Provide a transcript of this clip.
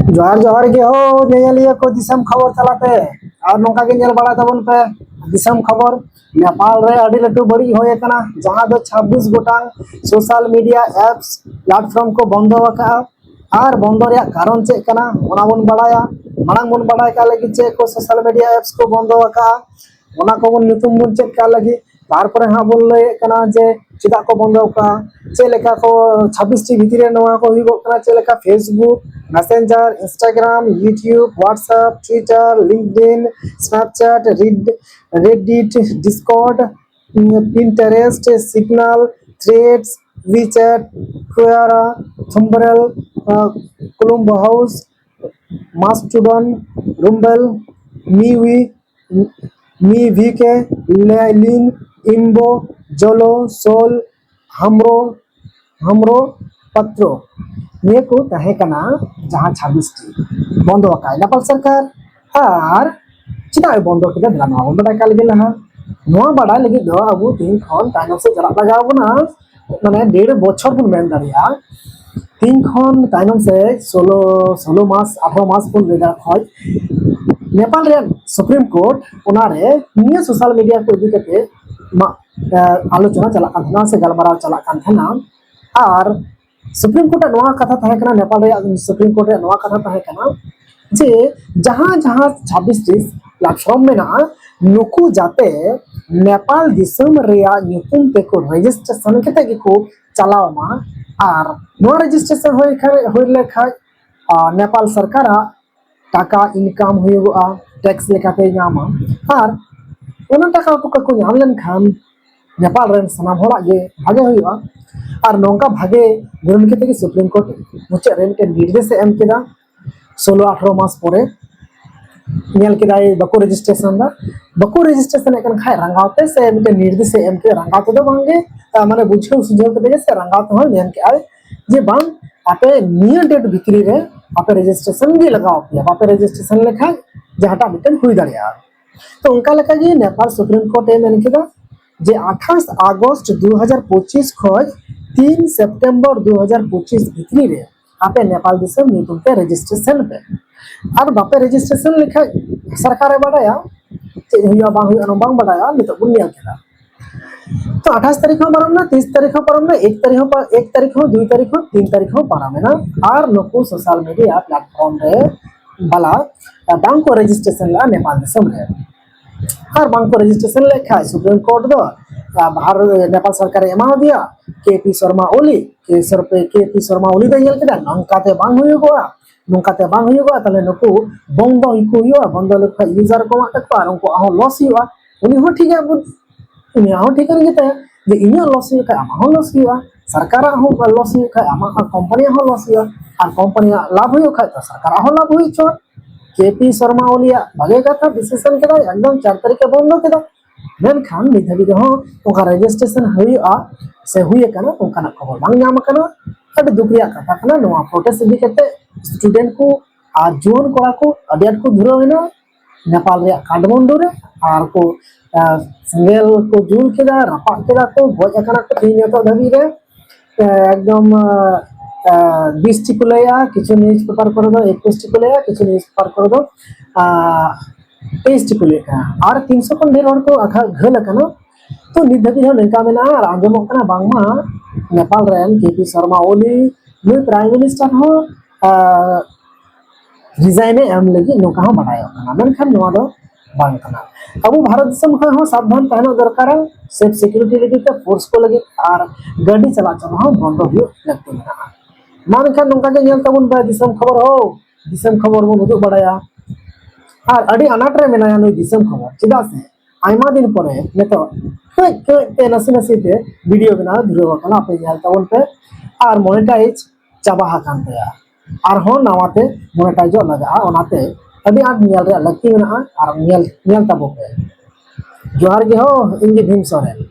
जोहार जोहार के हो नेलिया को दिसम खबर चलाते और नौका के नेल बड़ा तबन पे दिसम खबर नेपाल रे अड़ी लटू बड़ी होए कना जहां दो 26 गोटांग सोशल मीडिया एप्स प्लेटफॉर्म को बंद वका और बंद रे कारण चे कना ओना बन बड़ाया मांग बन बड़ाय का लगी चे को सोशल मीडिया एप्स को बंद वका ओना को बन नितुम बन चेक का लगी तारपर हाँ बोल ले कना जे चिदा को बंद वका चे लेका को 26 टी भीतर रे नवा को हुई कना चे लेका Facebook Messenger Instagram YouTube WhatsApp Twitter LinkedIn Snapchat Reddit Discord Pinterest Signal Threads WeChat Quora thumbnail Colombo house Mastodon Rumble मीवीके लिन इम्बो जोलो सोल हमरो पत्रो ये को तहे कना जहां 26 टी बंद वका नेपाल सरकार और चिदा बंद के दिला नवा बड़ा का लगे लहा नवा बड़ा लगे दो अब तीन खन तानो से जरा लगाव बना माने 1.5 बछर बन मेन दारिया तीन खन तानो से 16 मास 18 मास बन बेदा खय नेपाल रे सुप्रीम कोर्ट उनारे निया सोशल मीडिया को इदी कते आलोचना चला कान से गलमारा चला कान और सुप्रीम कोर्ट नवा कथा तहे कना नेपाल रे सुप्रीम कोर्ट रे नवा कथा तहे कना जे जहां जहां 26 टी प्लेटफॉर्म में ना नुकु जाते नेपाल दिसम रेया नुकुम पे को रजिस्ट्रेशन केते के को चलावमा और नो रजिस्ट्रेशन होय लेखा नेपाल सरकार टाका इनकम हुआ टैक्स लेकाते नामा और ओना टाका को नाम लेन खान नेपाल रेन सनाम होड़ा गे भागे हुआ और नौका भागे गुरु के सुप्रीम कोर्ट मुझे रे निर्देश एम केदा 16-18 मास परे नेल केदाय बको रजिस्ट्रेशन एकन खाय रंगावते से मिटे निर्देश एम के रंगावते दो बांगे माने बुझे सुझाव के से रंगावते हो नेन के आय जे बांग आपे नियर डेट भितरी रे आपे रजिस्ट्रेशन भी लगाओ पे आपे रजिस्ट्रेशन लेखा जहाटा मिटन हुई दाड़िया तो उनका लेका जी नेपाल सुप्रीम कोर्ट मेन केदा जे 28 अगस्त 2025 खज 3 सितंबर 2025 भितरी रे आपे नेपाल दिसम नीतुम पे रजिस्ट्रेशन पे और बापे रजिस्ट्रेशन लिखा सरकार बड़ाया हुआ बांग बड़ाया नितो बुनिया केदा तो 28 तारीख में परम ना 30 तारीख में परम ना 1 तारीख में 2 तारीख में 3 तारीख में परम है ना और नको सोशल मीडिया प्लेटफॉर्म रे बाला बांग को रजिस्ट्रेशन ला नेपाल दिसम रे और बांग को रजिस्ट्रेशन लेखा सुप्रीम कोर्ट दो बाहर नेपाल सरकार एमा दिया केपी शर्मा ओली केपी शर्मा ओली दयल केदा नंकाते बांग हुयुगोआ नंकाते बांग हुयुगोआ तले नको बंद इको हुयुआ बंद लेखा यूजर को माटक और उनको आहो लॉस हुआ उनी हो ठीक है उनी आहो ठीक है गते जे इना लॉस हुआ आमा लॉस हुआ सरकार हो लॉस हुआ आमा कंपनी हो लॉस हुआ और कंपनी लाभ हुआ तो सरकार हो लाभ हुई छो केपी शर्मा ओलिया भागे कथा डिसीजन केदा एकदम 4 तारीख बंद केदा मेन खान निधबी हो ओका रजिस्ट्रेशन हुआ से हुए कना ओका ना खबर बांग नाम कना अड दुखरिया कथा कना नवा प्रोटेस्ट इदी कते स्टूडेंट को आ जोन कोड़ा को अडियाट को धुरो हेना नेपाल रे काठमांडू रे और को सिंगल को जुल केदा रपा केदा को गज कना को तीन तो धबी रे एकदम 20 टी को लेया किछु न्यूज़ पेपर कर दो 21 टी को लेया किछु न्यूज़ पेपर कर दो 23 टी को लेया और 300 खन ढेर हर को आखा घल कना तो निधबी हो नका मेना और आंजमो कना बांगमा नेपाल रेन केपी शर्मा ओली नुई प्राइम मिनिस्टर हो रिजाइन एम लगी नोका हो बडायो कना मेनखान नवा दो बांग कना अब भारत देशम हो सावधान तहनो दरकार सेफ सिक्योरिटी लगी पे फोर्स को लगी और गाड़ी चलाचल हो बंद हो लगते मेना मानखान नोका के नेल तबन बा दिसम खबर बन उदुग बडाया और अड़ी अनाट रे मेनाया नुई दिसम खबर चिदा से आयमा दिन परे नेतो के नसी ते वीडियो बना धुरो कना पे नेल तबन पे और मोनेटाइज चाबा हाकान तया और हो नवाते मोनेटाइज लगा ओनाते अभी आठ नेल रे लगती मेना और नेल तबो पे जोहार के हो इंजी भीम सोरेन।